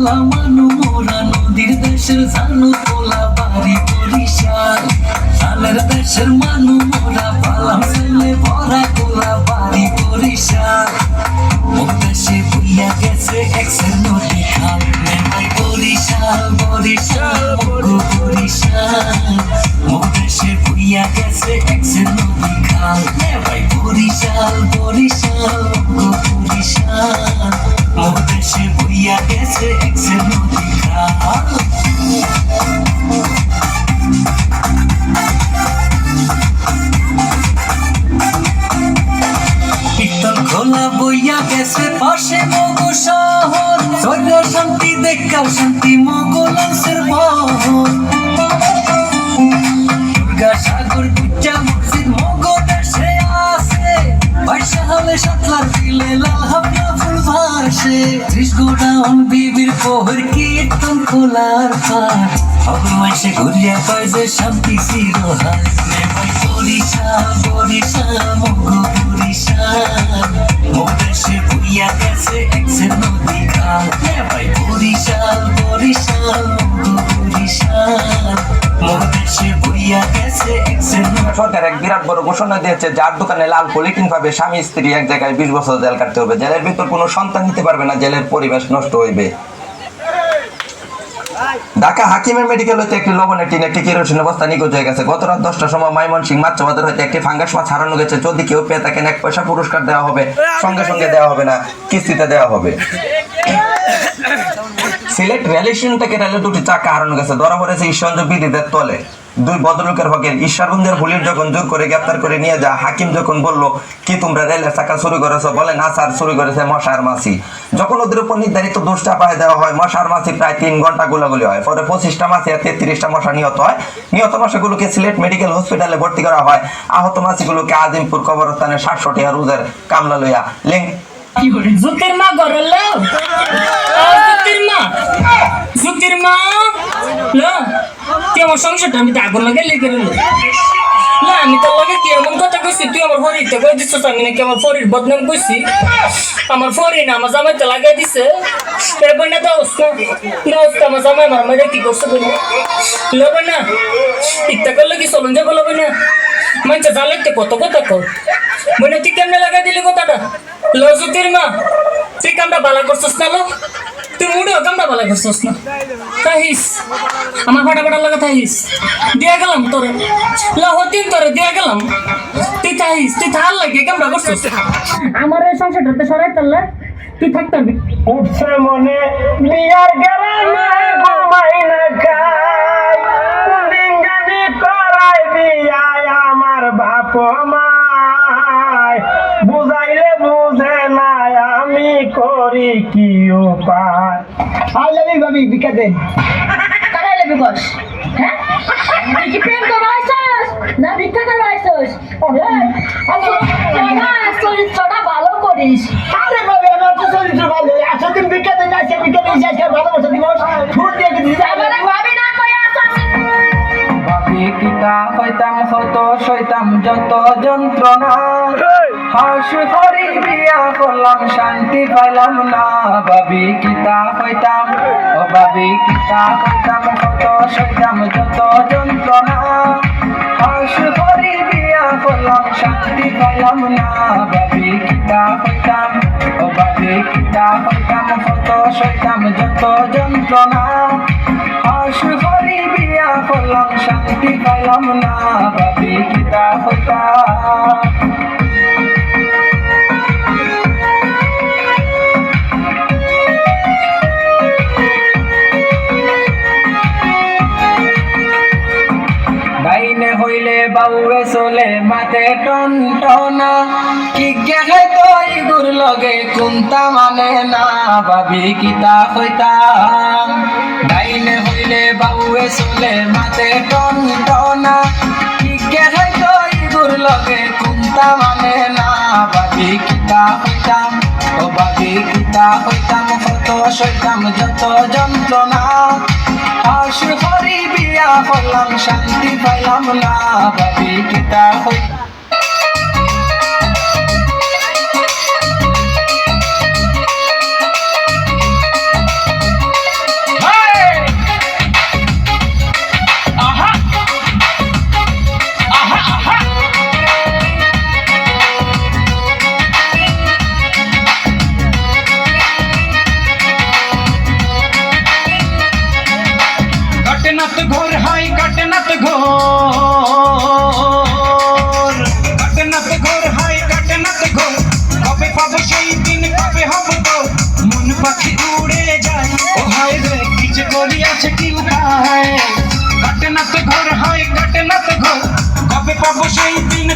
পোলা মানু মোরা নদীর দেশের জানু পোলা বাড়ি বরিশাল সালের দেশের মানু মোরা পালাম ছেলে ভরা পোলা বাড়ি বরিশাল মুখ দেশে বুইয়া গেছে এক্সের নদী খাল ভাই বরিশাল বরিশাল বরিশাল মুখ দেশে বুইয়া গেছে এক্সের নদী খাল ভাই বরিশাল বরিশাল বরিশাল মুখ দেশে বুইয়া গেছে এক্সের নদী খাল খোলা বইয়া গেছে পাশে মগো শহর সৈন্য শান্তি দেখা শান্তি মগোলাংসের বহর দুর্গা সাগর দুটা মসজিদ মগো দেশে আছে পয়সা হলে সাতলার দিলে লাল হাবনা ফুল ভাসে 30 গোডাউন বিবির পোহর কীর্তন খোলার পাট অবমাসে ঘুরিয়া পায় যে শান্তি চিরহাল বরিশাল বরিশাল মগো বরিশাল মুখ দেশে বুইয়া গেছে এক্সের নদী খাল ভাই বরিশাল বরিশাল মগো বরিশাল মুখ দেশে বুইয়া গেছে এক্সের নদী। সরকার এক বিরাট বড় ঘোষণা দিয়েছে, যার দোকানে লাল পলিথিন পাবে স্বামী স্ত্রী এক জায়গায় 20 বছর জেল কাটতে হবে। জেলের ভিতর কোনো সন্তান নিতে পারবে না, জেলের পরিবেশ নষ্ট হইবে। ঢাকা হাকিমের মেডিকেল হইতে একটি লবণের টিন একটি কেরোসিনের বস্তা নিখোঁজ হয়ে গেছে। গত রাত 10টার সময় ময়মনসিংহ মাছচা বাজার হইতে একটি ফাঙ্গাস মাছ হারানো গেছে। যদি কেউ পেয়ে থাকেন 1 পয়সা পুরস্কার দেওয়া হবে, সঙ্গে সঙ্গে দেওয়া হবে না, কিস্তিতে দেওয়া হবে। সিলেট রেল স্টেশন থেকে রেলের 2টি চাকা হারানো গেছে, ধরা পড়েছে ঈশ্বরগঞ্জ বিদ্যুতের তলে। 2 ভদ্রলোকের হকের ঈশ্বরগঞ্জের হুলির যখন জোর করে গ্রেপ্তার করে নিয়ে যা হাকিম যখন বলল কি তোমরা রেলের চাকা চুরি করেছো, বলে না স্যার চুরি করেছে মশার মাছি। যখন ওদের উপর নির্ধারিত দোষ চাপায় দেওয়া হয়, মশার মাছি প্রায় 3 ঘন্টা গোলাগুলি হয়। পরে 25টা মাছি আর 33টা মশা নিহত হয়। নিহত মশাগুলোকে সিলেট মেডিকেল হসপিটালে ভর্তি করা হয়। আহত মাছিগুলোকে আজিমপুর কবরস্থানের 700 টাকা রোজের কামলা লইয়া লিঙ্ক জুতির মা গরল জুতির মা জুতির মা ল তুই আমার সংসারটা আমি আগুন লাগে লেগে রইল না আমি তোর লগে কি এমন কথা কইছি তুই আমার ফরিতে কই দিছিস আমি নাকি আমার ফরির বদনাম কইছি আমার ফরি না আমার জামাইতে লাগাই দিছে এবার না দাও না আমার জামাই আমার মাঝে কি করছে বলি লবে না ইত্যা করলে কি চলন যাবো লবে না মানে জালেতে কত কথা কর মনে তুই কেমনে লাগাই দিলি কথাটা লজুতির মা তুই কামটা বালা করছিস না লো তুই মুড়েও কামটা বালা করছিস না তাহিস আমার ফাটা লাগা তাহিস দিয়া গেলাম তোরে হতিন তোরে দিয়া গেলাম তুই তাহিস তুই থাল লাগে কামটা করছিস আমার এই সংসারটাতে সরাই তাহলে তুই থাকতে পারবি উঠছে মনে বিয়ার গেলামে ঘুমাই না খাই দিন জানি করাই বিয়ায় আমার বাপ মায় বুঝাইলে বুঝে না আমি করি কি উপায়। আই লাভ ইউ ভাবি বিকা দে কারাই লাগবে বস হ্যাঁ তুই কি প্রেম করবা আইছস না ভিক্ষা করবা আইছস চরিত্রটা ভালো করিস। আরে ভাবি আমার তো চরিত্র ভালো, এতদিন বিকা দে যাইছে বিকা দে যাইছে ভালোবাসা দিবস ফুট দিয়ে দিছি আমারে ভাবি না কই আছস ভাবি কিতা হইতাম হত সইতাম যত যন্ত্রণা হাস হরি বিয়া করলাম শান্তি পাইলাম না ভাবি কিতা হইতাম ও ভাবি কিতা হইতাম হত সইতাম যত যন্ত্রণা হাস হরি বিয়া করলাম শান্তি পাইলাম না ভাবি কিতা হইতাম ও ভাবি কিতা হইতাম হত সইতাম যত যন্ত্রণা হাস হরি বিয়া করলাম শান্তি পাইলাম না ভাবি কিতা হইতাম। ডাইনে হইলে বাউয়ে চলে মাতে টন টনা কি খাই তো ইগুর লগে কুন্তা মানে না ভাবি কিতা হইতাম। ডাইনে হইলে বাউয়ে চলে মাতে টন টনা কি খাই তো ইগুর লগে কুন্তা মানে না ভাবি কিতা হইতাম ও ভাবি কিতা হইতাম কত সইতাম যত যন্ত্রণা হাস হরি বিয়া করলাম শান্তি পাইলাম না ভাবি কিতা হইতাম। না তো ঘোর হয় কাটে না তো ঘোর কবে পাবো সেই দিন কবে হব তো মন পাখি উড়ে যায় ও হায় রে কি যে করি আছে কি উপায় কাটে না তো ঘোর হয় কাটে না তো ঘোর কবে পাবো সেই দিন